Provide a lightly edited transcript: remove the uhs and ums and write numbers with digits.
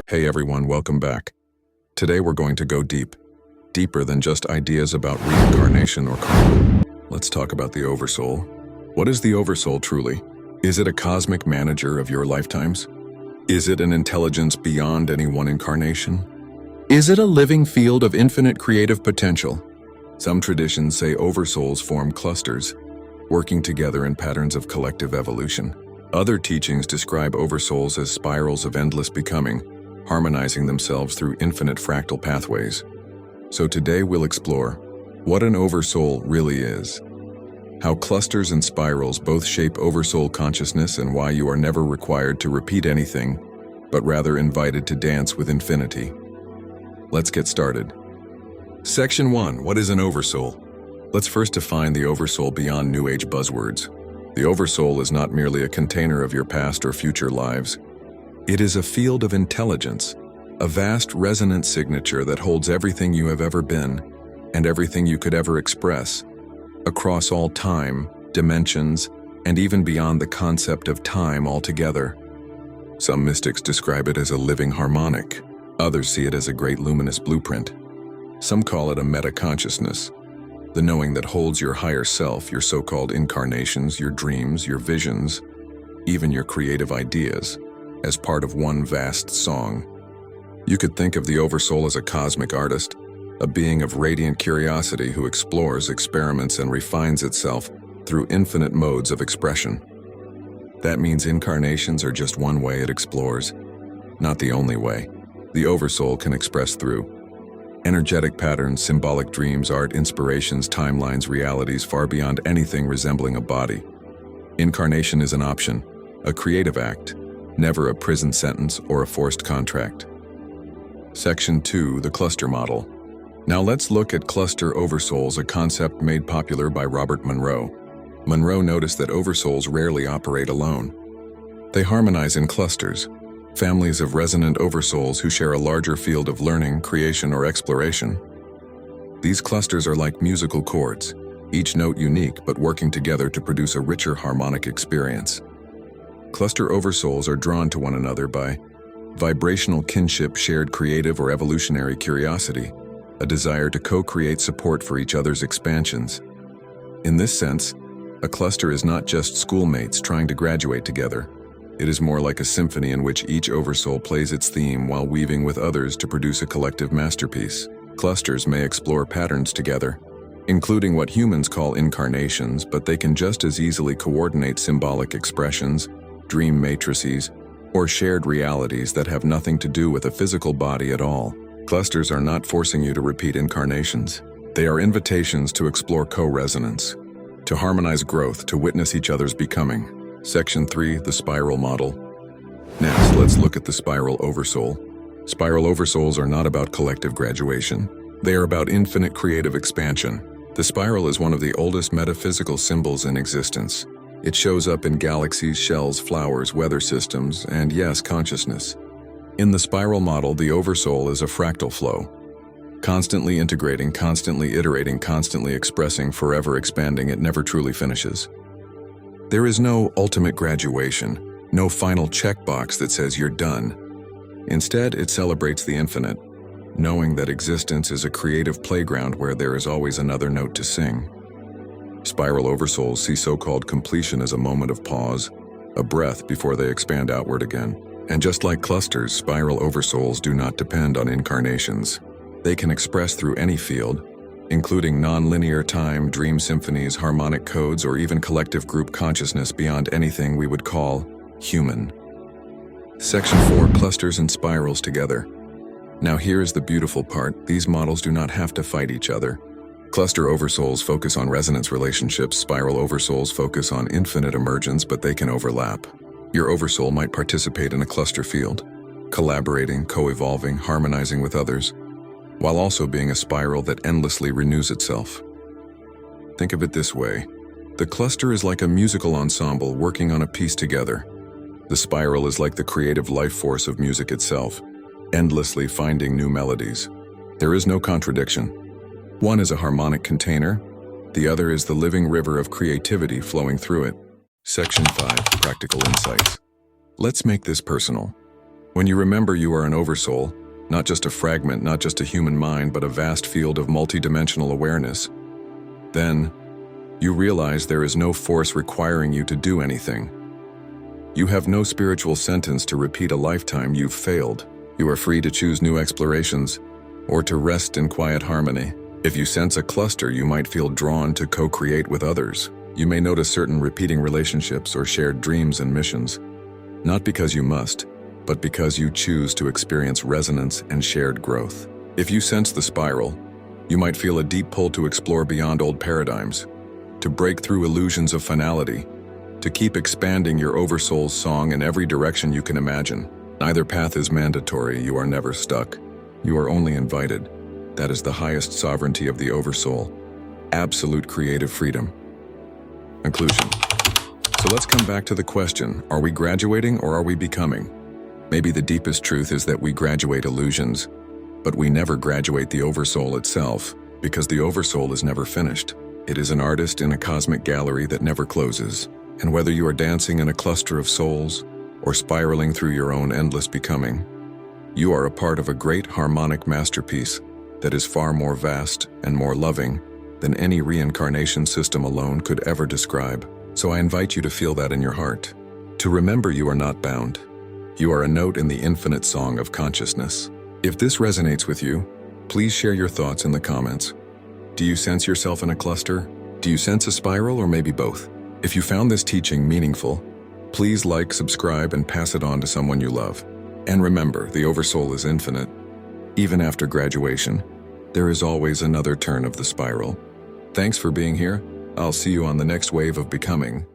Hey everyone, welcome back. Today we're going to go deeper than just ideas about reincarnation or karma. Let's talk about the Oversoul. What is the Oversoul truly? Is it a cosmic manager of your lifetimes? Is it an intelligence beyond any one incarnation? Is it a living field of infinite creative potential? Some traditions say Oversouls form clusters, working together in patterns of collective evolution. Other teachings describe Oversouls as spirals of endless becoming, harmonizing themselves through infinite fractal pathways. So today we'll explore what an Oversoul really is, how clusters and spirals both shape Oversoul consciousness, and why you are never required to repeat anything, but rather invited to dance with infinity. Let's get started. Section 1. What is an Oversoul? Let's first define the Oversoul beyond New Age buzzwords. The Oversoul is not merely a container of your past or future lives. It is a field of intelligence, a vast resonant signature that holds everything you have ever been and everything you could ever express, across all time, dimensions, and even beyond the concept of time altogether. Some mystics describe it as a living harmonic. Others see it as a great luminous blueprint. Some call it a meta-consciousness, the knowing that holds your higher self, your so-called incarnations, your dreams, your visions, even your creative ideas, as part of one vast song. You could think of the Oversoul as a cosmic artist, a being of radiant curiosity who explores, experiments, and refines itself through infinite modes of expression. That means incarnations are just one way it explores, not the only way. The Oversoul can express through energetic patterns, symbolic dreams, art, inspirations, timelines, realities far beyond anything resembling a body. Incarnation is an option, a creative act, never a prison sentence or a forced contract. Section 2. The cluster model. Now let's look at cluster Oversouls, a concept made popular by Robert Monroe. Monroe noticed that Oversouls rarely operate alone. They harmonize in clusters, families of resonant Oversouls who share a larger field of learning, creation, or exploration. These clusters are like musical chords, each note unique but working together to produce a richer harmonic experience. Cluster Oversouls are drawn to one another by vibrational kinship, shared creative or evolutionary curiosity, a desire to co-create support for each other's expansions. In this sense, a cluster is not just schoolmates trying to graduate together. It is more like a symphony in which each Oversoul plays its theme while weaving with others to produce a collective masterpiece. Clusters may explore patterns together, including what humans call incarnations, but they can just as easily coordinate symbolic expressions, dream matrices, or shared realities that have nothing to do with a physical body at all. Clusters are not forcing you to repeat incarnations. They are invitations to explore co-resonance, to harmonize growth, to witness each other's becoming. Section 3. The spiral model. Next, let's look at the spiral Oversoul. Spiral Oversouls are not about collective graduation. They are about infinite creative expansion. The spiral is one of the oldest metaphysical symbols in existence. It shows up in galaxies, shells, flowers, weather systems, and yes, consciousness. In the spiral model, the Oversoul is a fractal flow, constantly integrating, constantly iterating, constantly expressing, forever expanding. It never truly finishes. There is no ultimate graduation, no final checkbox that says you're done. Instead, it celebrates the infinite, knowing that existence is a creative playground where there is always another note to sing. Spiral Oversouls see so-called completion as a moment of pause, a breath before they expand outward again. And just like clusters, spiral Oversouls do not depend on incarnations. They can express through any field, including non-linear time, dream symphonies, harmonic codes, or even collective group consciousness beyond anything we would call human. Section 4. Clusters and spirals together. Now here is the beautiful part. These models do not have to fight each other. Cluster Oversouls focus on resonance relationships, spiral Oversouls focus on infinite emergence, but they can overlap. Your oversoul might participate in a cluster field, collaborating, co-evolving, harmonizing with others, while also being a spiral that endlessly renews itself. Think of it this way. The cluster is like a musical ensemble working on a piece together. The spiral is like the creative life force of music itself, endlessly finding new melodies. There is no contradiction. One is a harmonic container, the other is the living river of creativity flowing through it. Section 5, Practical Insights. Let's make this personal. When you remember you are an oversoul, not just a fragment, not just a human mind, but a vast field of multidimensional awareness, then you realize there is no force requiring you to do anything. You have no spiritual sentence to repeat a lifetime you've failed. You are free to choose new explorations or to rest in quiet harmony. If you sense a cluster, you might feel drawn to co-create with others. You may notice certain repeating relationships or shared dreams and missions, not because you must, but because you choose to experience resonance and shared growth. If you sense the spiral, you might feel a deep pull to explore beyond old paradigms, to break through illusions of finality, to keep expanding your oversoul's song in every direction you can imagine. Neither path is mandatory. You are never stuck. You are only invited. That is the highest sovereignty of the oversoul, absolute creative freedom. Conclusion. So let's come back to the question, are we graduating or are we becoming? Maybe the deepest truth is that we graduate illusions, but we never graduate the oversoul itself, because the oversoul is never finished. It is an artist in a cosmic gallery that never closes. And whether you are dancing in a cluster of souls or spiraling through your own endless becoming, you are a part of a great harmonic masterpiece that is far more vast and more loving than any reincarnation system alone could ever describe. So I invite you to feel that in your heart. To remember you are not bound. You are a note in the infinite song of consciousness. If this resonates with you, please share your thoughts in the comments. Do you sense yourself in a cluster? Do you sense a spiral, or maybe both? If you found this teaching meaningful, please like, subscribe, and pass it on to someone you love. And remember, the oversoul is infinite. Even after graduation, there is always another turn of the spiral. Thanks for being here. I'll see you on the next wave of becoming.